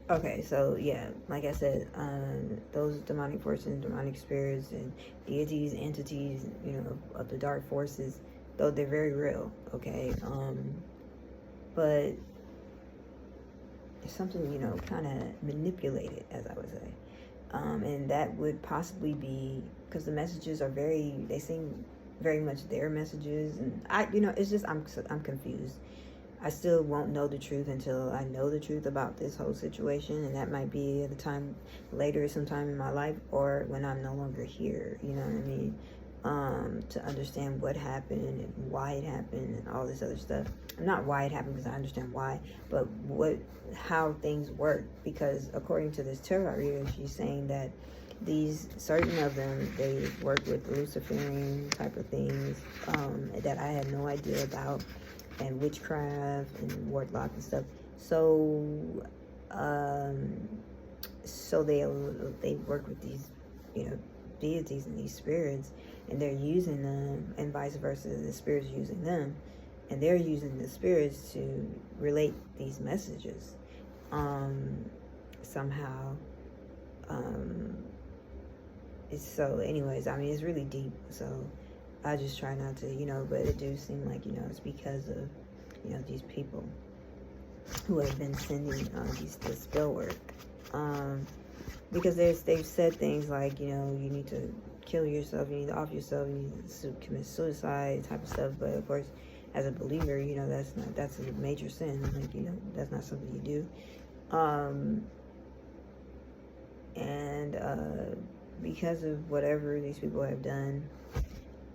Okay, so yeah, like I said, those demonic forces, demonic spirits, and deities, entities, of the dark forces, though they're very real. Okay, but it's something kind of manipulated, as I would say, and that would possibly be because the messages are they seem very much their messages, and it's just I'm confused. I still won't know the truth until I know the truth about this whole situation, and that might be at the time later, sometime in my life, or when I'm no longer here. You know what I mean? To understand what happened and why it happened and all this other stuff. Not why it happened because I understand why, but how things work. Because according to this tarot reader, she's saying that these certain of them they work with Luciferian type of things that I had no idea about, and witchcraft and warlock and stuff. So, so they work with these, deities and these spirits, and they're using them, and vice versa. The spirits using them, and they're using the spirits to relate these messages, somehow. So, anyways, I mean, it's really deep. So, I just try not to, but it do seem like, it's because of, these people who have been sending this spell work. Because they've said things like, you need to kill yourself, you need to off yourself, you need to commit suicide type of stuff. But of course, as a believer, that's a major sin. Like, that's not something you do. And because of whatever these people have done,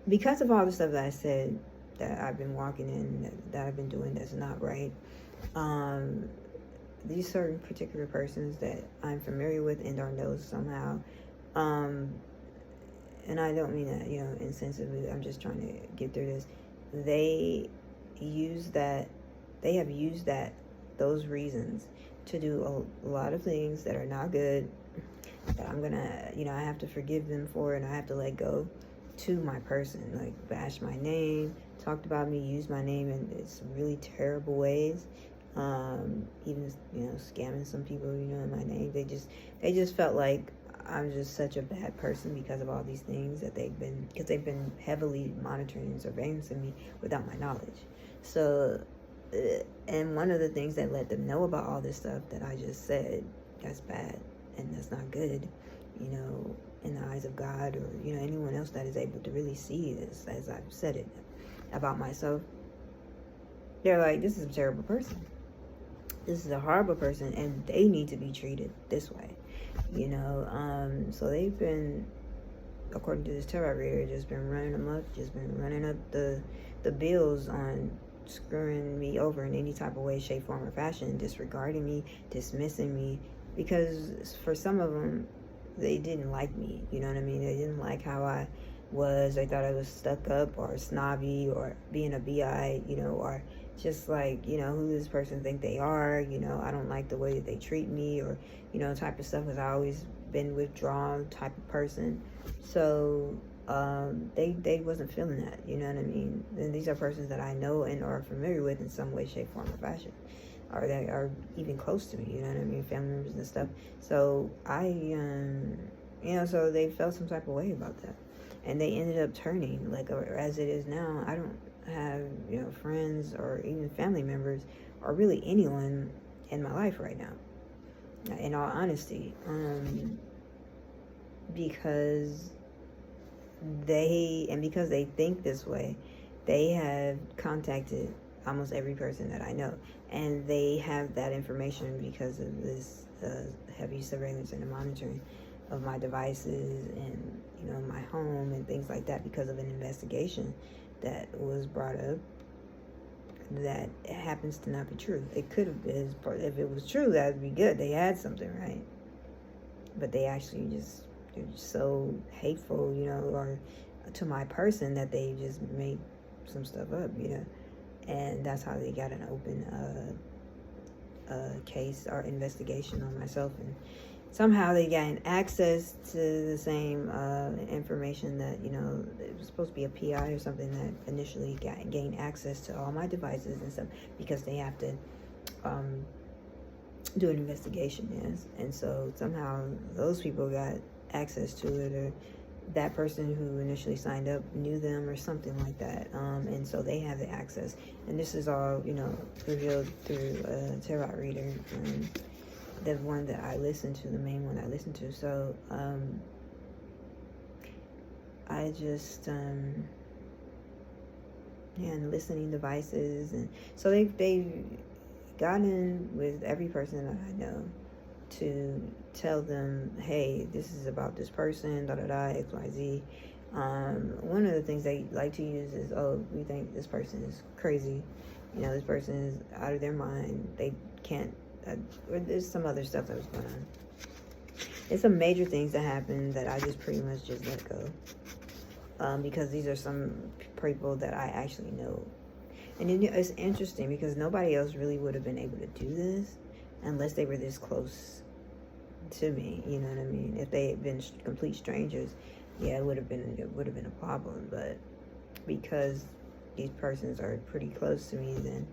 because of all the stuff that I said that I've been walking in, that I've been doing that's not right, these certain particular persons that I'm familiar with and or know somehow, and I don't mean that, insensitively, I'm just trying to get through this. They have used those reasons to do a lot of things that are not good, that I'm gonna, I have to forgive them for, and I have to let go to my person, like bash my name, talked about me, used my name in some really terrible ways, even scamming some people, in my name. They just felt like I'm just such a bad person because of all these things that because they've been heavily monitoring and surveillancing me without my knowledge. So, and one of the things that let them know about all this stuff that I just said, that's bad and that's not good, in the eyes of God, or anyone else that is able to really see this, as I've said it about myself. They're like, this is a terrible person, this is a horrible person, and they need to be treated this way. So they've been, according to this tarot reader, just been running amok, just been running up the bills on screwing me over in any type of way, shape, form, or fashion, disregarding me, dismissing me, because for some of them, they didn't like me, you know what I mean? They didn't like how I was. They thought I was stuck up or snobby or being a bi, or just like, who does this person think they are? I don't like the way that they treat me, or, type of stuff, because I always been withdrawn type of person. So they wasn't feeling that, you know what I mean? And these are persons that I know and are familiar with in some way, shape, form, or fashion, or that are even close to me, you know what I mean, family members and stuff. So so they felt some type of way about that, and they ended up turning, like, as it is now. I don't have friends or even family members or really anyone in my life right now, in all honesty, because because they think this way, they have contacted almost every person that I know, and they have that information because of this heavy surveillance and monitoring of my devices and my home and things like that, because of an investigation that was brought up that happens to not be true. It could have been, if it was true, that would be good. They had something, right? But they actually they're just so hateful, or to my person, that they just made some stuff up, and that's how they got an open case or investigation on myself, and somehow they gained access to the same information that it was supposed to be a PI or something that initially gained access to all my devices and stuff, because they have to do an investigation, yes. And so somehow those people got access to it, or that person who initially signed up knew them or something like that. And so they have the access. And this is all, revealed through a tarot reader, the one that I listened to, the main one I listened to. So I just, and listening devices. And so they've gotten with every person that I know to tell them, hey, this is about this person, XYZ. One of the things they like to use is, oh, we think this person is crazy. This person is out of their mind. They can't, there's some other stuff that was going on. There's some major things that happened that I just pretty much just let go. Because these are some people that I actually know. And it's interesting because nobody else really would have been able to do this unless they were this close to me. You know what I mean? If they had been complete strangers, yeah, it would have been a problem. But because these persons are pretty close to me, then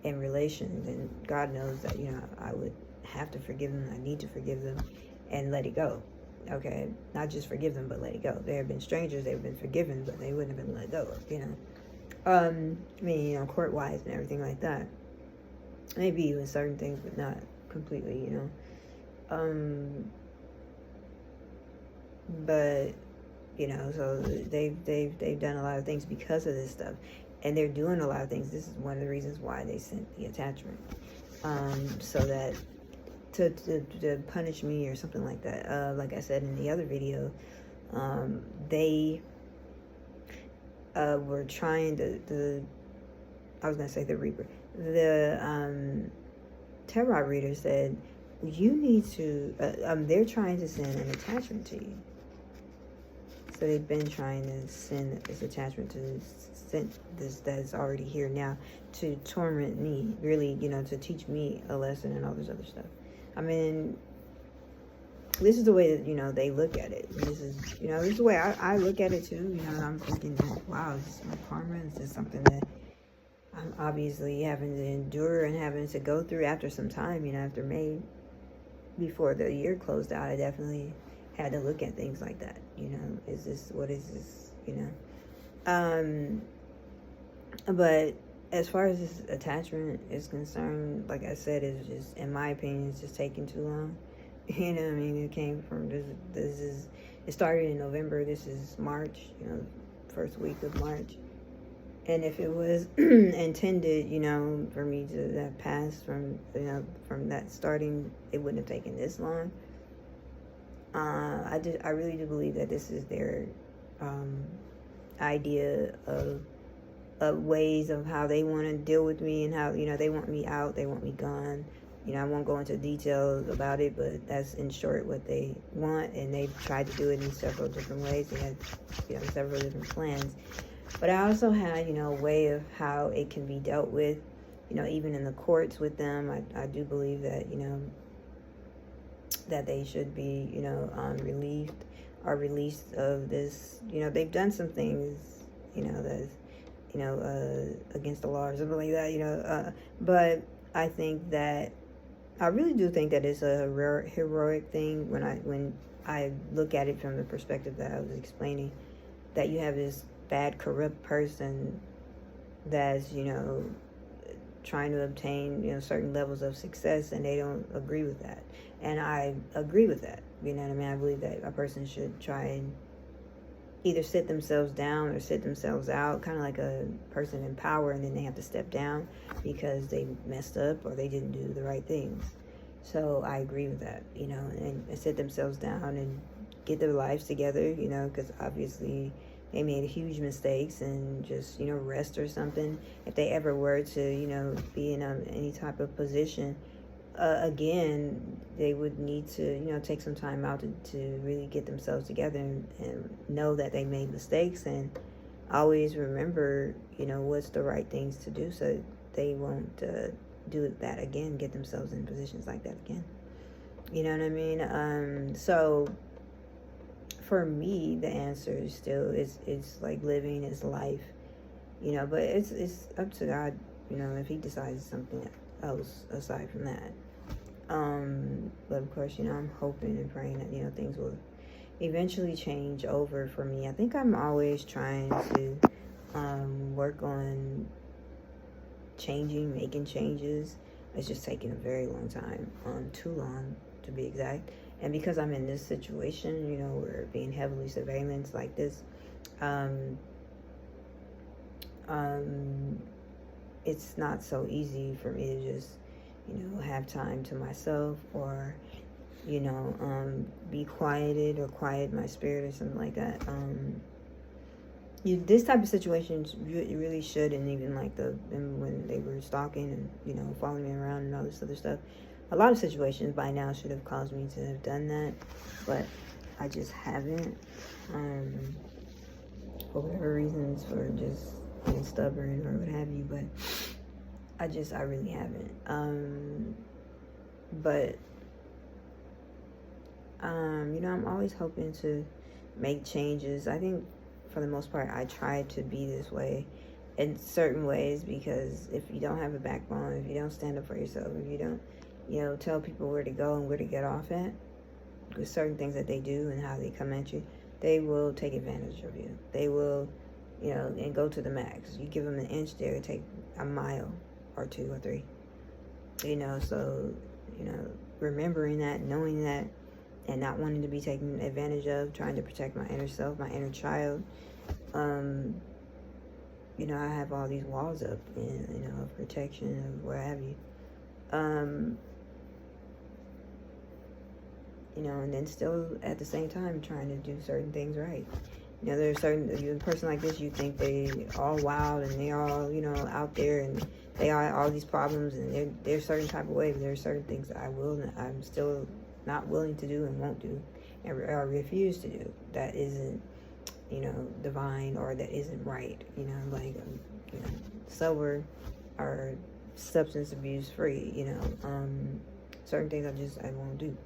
in relation, then God knows that I would have to forgive them. I need to forgive them and let it go. Okay, not just forgive them, but let it go. They have been strangers; they've been forgiven, but they wouldn't have been let go. Court-wise and everything like that. Maybe even certain things, but not completely. But so they've done a lot of things because of this stuff, and they're doing a lot of things. This is one of the reasons why they sent the attachment, so that to punish me or something like that. Like I said in the other video, they were trying I was gonna say the Reaper. The tarot reader said, you need to, they're trying to send an attachment to you. So they've been trying to send this attachment to send this that's already here now to torment me, really, to teach me a lesson and all this other stuff. I mean, this is the way that, they look at it. This is, this is the way I look at it too. I'm thinking, wow, is this my karma? Is this something that I'm obviously having to endure and having to go through after some time, after May, before the year closed out? I definitely had to look at things like that. What is this, but as far as this attachment is concerned, like I said, it's just, in my opinion, it's just taking too long. It came from, it started in November, this is March, first week of March. And if it was intended, for me to have passed from that starting, it wouldn't have taken this long. I really do believe that this is their idea of ways of how they want to deal with me, and how, they want me out, they want me gone. I won't go into details about it, but that's in short what they want, and they've tried to do it in several different ways. They had, several different plans. But I also had, a way of how it can be dealt with, even in the courts with them. I do believe that, that they should be, relieved or released of this. They've done some things, that's, against the law or something like that, but I think that, I really do think that it's a heroic thing when I look at it from the perspective that I was explaining, that you have this bad, corrupt person that's, trying to obtain, certain levels of success, and they don't agree with that. And I agree with that. You know what I mean? I believe that a person should try and either sit themselves down or sit themselves out, kind of like a person in power, and then they have to step down because they messed up or they didn't do the right things. So I agree with that, and sit themselves down and get their lives together, because obviously they made huge mistakes, and just, rest or something. If they ever were to, be in any type of position, again, they would need to, take some time out to really get themselves together and know that they made mistakes, and always remember, what's the right things to do, so they won't do that again, get themselves in positions like that again. You know what I mean? So for me, the answer is still, it's like living his life, but it's up to God, if he decides something else aside from that. But of course, I'm hoping and praying that, things will eventually change over for me. I think I'm always trying to work on making changes. It's just taking a very long time, too long to be exact. And because I'm in this situation, we're being heavily surveillanced like this, it's not so easy for me to just, have time to myself, or, be quieted or quiet my spirit or something like that. This type of situations, you really should, and even like when they were stalking and, following me around and all this other stuff, a lot of situations by now should have caused me to have done that, but I just haven't, for whatever reasons, for just being stubborn or what have you, but I really haven't. But I'm always hoping to make changes. I think for the most part, I try to be this way in certain ways, because if you don't have a backbone, if you don't stand up for yourself, if you don't, tell people where to go and where to get off at, with certain things that they do and how they come at you, they will take advantage of you. They will, and go to the max. You give them an inch, they'll take a mile or 2 or 3. So, remembering that, knowing that, and not wanting to be taken advantage of, trying to protect my inner self, my inner child. I have all these walls up, and, of protection, of where have you. And then still at the same time trying to do certain things right. There's a person like this, you think they all wild and they all, out there, and they are all these problems, and they're certain type of ways. There are certain things that I'm still not willing to do and won't do, and refuse to do. That isn't, divine, or that isn't right. Like, sober or substance abuse free. Certain things I won't do.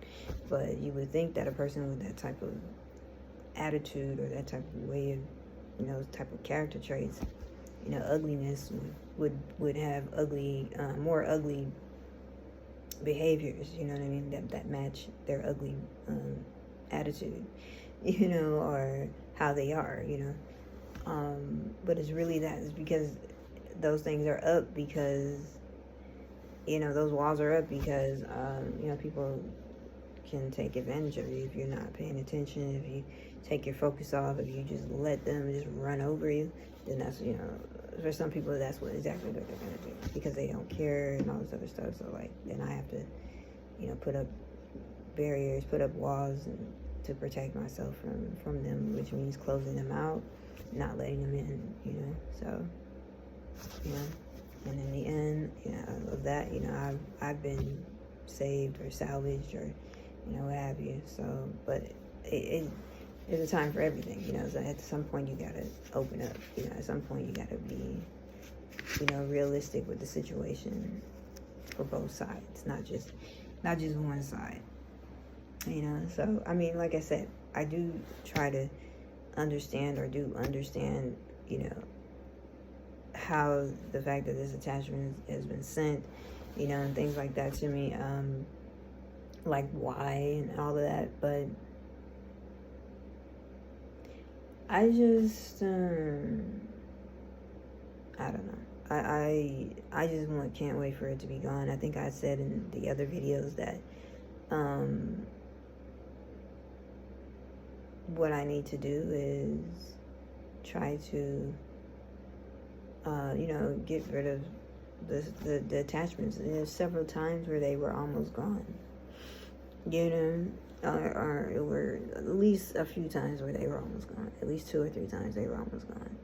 But you would think that a person with that type of attitude, or that type of way of, type of character traits, ugliness, would have more ugly behaviors, you know what I mean, that match their ugly attitude, or how they are, but it's really that is because those things are up, because those walls are up, because people can take advantage of you if you're not paying attention. If you take your focus off, if you just let them just run over you, then that's, for some people, that's exactly what they're gonna do, because they don't care and all this other stuff. So like, then I have to, put up barriers, put up walls, and to protect myself from them, which means closing them out, not letting them in, so, and in the end, of that, I've been saved or salvaged, or, what have you. So, but there's a time for everything, so at some point you gotta open up, at some point you gotta be, realistic with the situation for both sides, not just one side, so, I mean, like I said, I do try to understand, how the fact that this attachment has been sent, and things like that to me, like why and all of that, but I just, I don't know. I just can't wait for it to be gone. I think I said in the other videos that, what I need to do is try to, get rid of the attachments. And there's several times where they were almost gone, or it were at least a few times where they were almost gone. At least 2 or 3 times they were almost gone.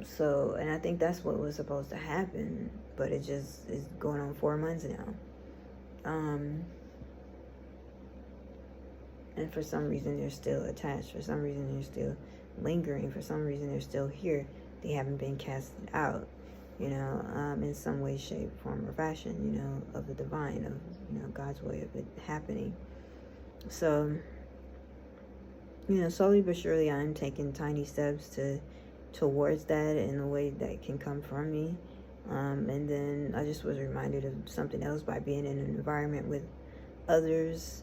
So, and I think that's what was supposed to happen, but it just is going on 4 months now. And for some reason they're still attached. For some reason they're still lingering. For some reason they're still here. They haven't been casted out, in some way, shape, form, or fashion, of the divine, of, God's way of it happening. So, slowly but surely I'm taking tiny steps towards that in a way that can come from me. And then I just was reminded of something else by being in an environment with others.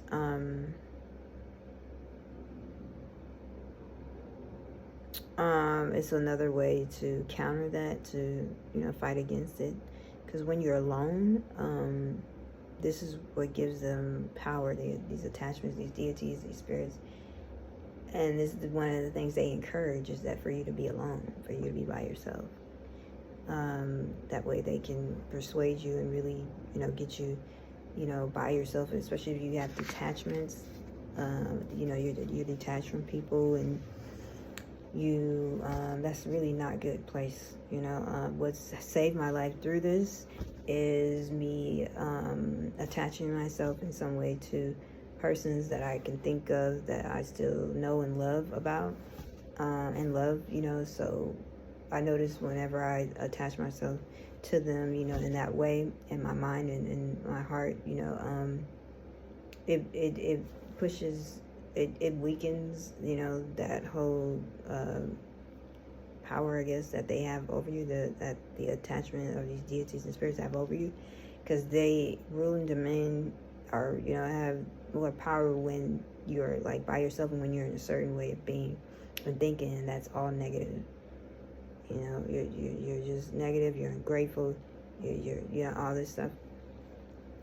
It's another way to counter that, to, fight against it. Because when you're alone, this is what gives them power, these attachments, these deities, these spirits. And this is one of the things they encourage, is that for you to be alone, for you to be by yourself. That way they can persuade you and really, get you, by yourself, especially if you have detachments. You're detached from people, and that's really not a good place. What's saved my life through this is me attaching myself in some way to persons that I can think of, that I still know and love about, so I notice whenever I attach myself to them, in that way, in my mind and in my heart, it pushes, it weakens, that whole power, I guess, that they have over you, that the attachment of these deities and spirits have over you, because they rule and domain, or have more power when you're like by yourself, and when you're in a certain way of being and thinking, and that's all negative. You're just negative, you're ungrateful, you're all this stuff.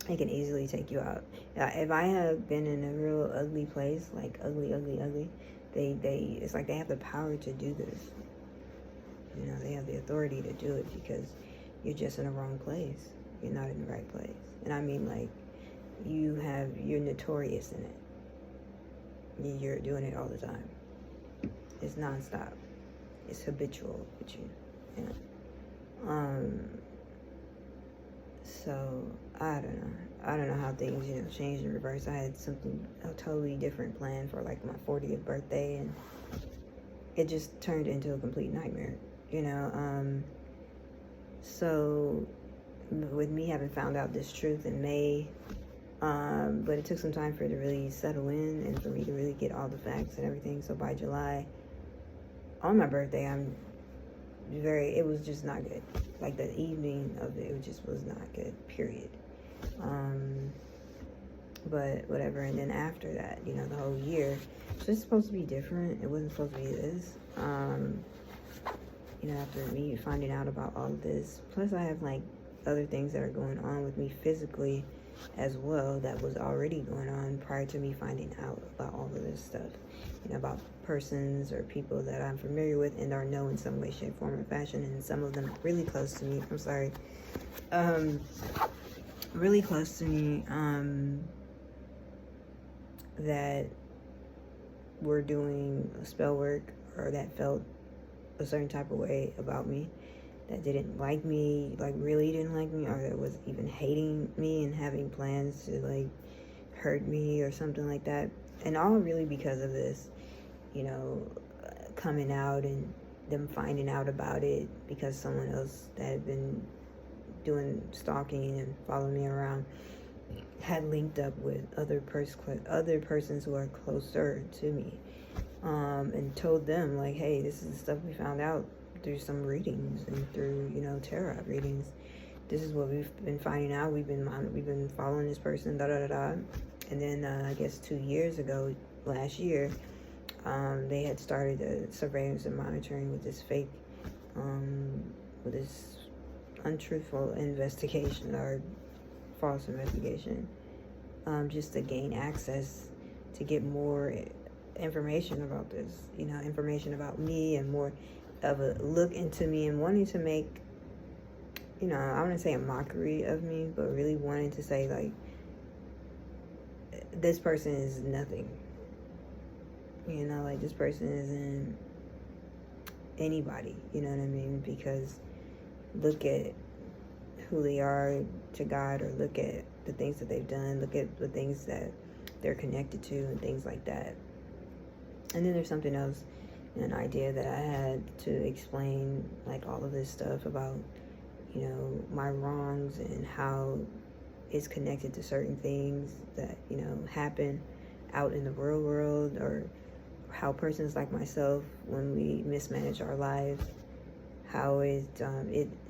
It can easily take you out. If I have been in a real ugly place, like ugly, it's like they have the power to do this. They have the authority to do it, because you're just in the wrong place. You're not in the right place. And I mean, like, you're notorious in it. You're doing it all the time. It's nonstop. It's habitual with you. So I don't know how things changed in reverse. I had a totally different plan for like my 40th birthday, and it just turned into a complete nightmare. So with me having found out this truth in May, but it took some time for it to really settle in and for me to really get all the facts and everything. So by July, on my birthday, it was just not good. Like the evening of it just was not good, period. But whatever. And then after that, the whole year, it's just supposed to be different. It wasn't supposed to be this. After me finding out about all of this, plus I have like other things that are going on with me physically as well, that was already going on prior to me finding out about all of this stuff. About persons or people that I'm familiar with and are know in some way, shape, form, or fashion, and some of them really close to me. I'm sorry. Really close to me, that were doing spell work, or that felt a certain type of way about me, that didn't like me, like really didn't like me, or that was even hating me and having plans to like hurt me or something like that. And all really because of this, coming out and them finding out about it, because someone else that had been doing stalking and following me around had linked up with other persons who are closer to me, and told them like, hey, this is the stuff we found out through some readings and through tarot readings. This is what we've been finding out. We've been following this person, da da da da. And then I guess 2 years ago, last year, they had started a surveillance and monitoring with this fake, with this untruthful investigation, or false investigation, just to gain access, to get more information about this, information about me, and more of a look into me, and wanting to make, I want to say a mockery of me, but really wanting to say like, this person is nothing. Like this person isn't anybody, you know what I mean? Because look at who they are to God, or look at the things that they've done, look at the things that they're connected to, and things like that. And then there's something else, an idea that I had to explain like all of this stuff about, my wrongs, and how it's connected to certain things that, happen out in the real world, or how persons like myself, when we mismanage our lives, how it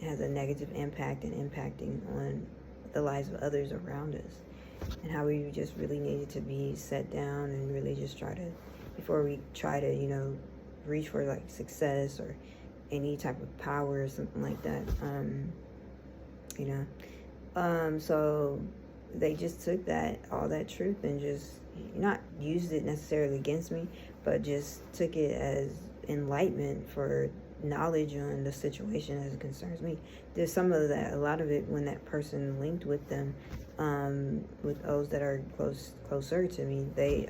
has a negative impact and impacting on the lives of others around us, and how we just really needed to be set down and really just try to, before we try to, you know, reach for like success or any type of power or something like that. You know, so they just took all that truth and just not used it necessarily against me, but just took it as enlightenment for knowledge on the situation as it concerns me. There's some of that, a lot of it, when that person linked with them, with those that are closer to me, they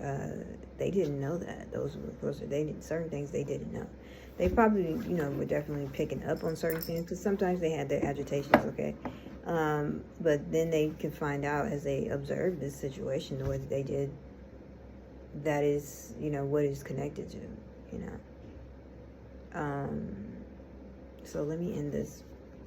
didn't know that. Those who were closer, they did certain things they didn't know. They probably, you know, were definitely picking up on certain things, because sometimes they had their agitations, okay? But then they could find out as they observed this situation, the way that they did, that is, you know, what is connected to, you know. So let me end this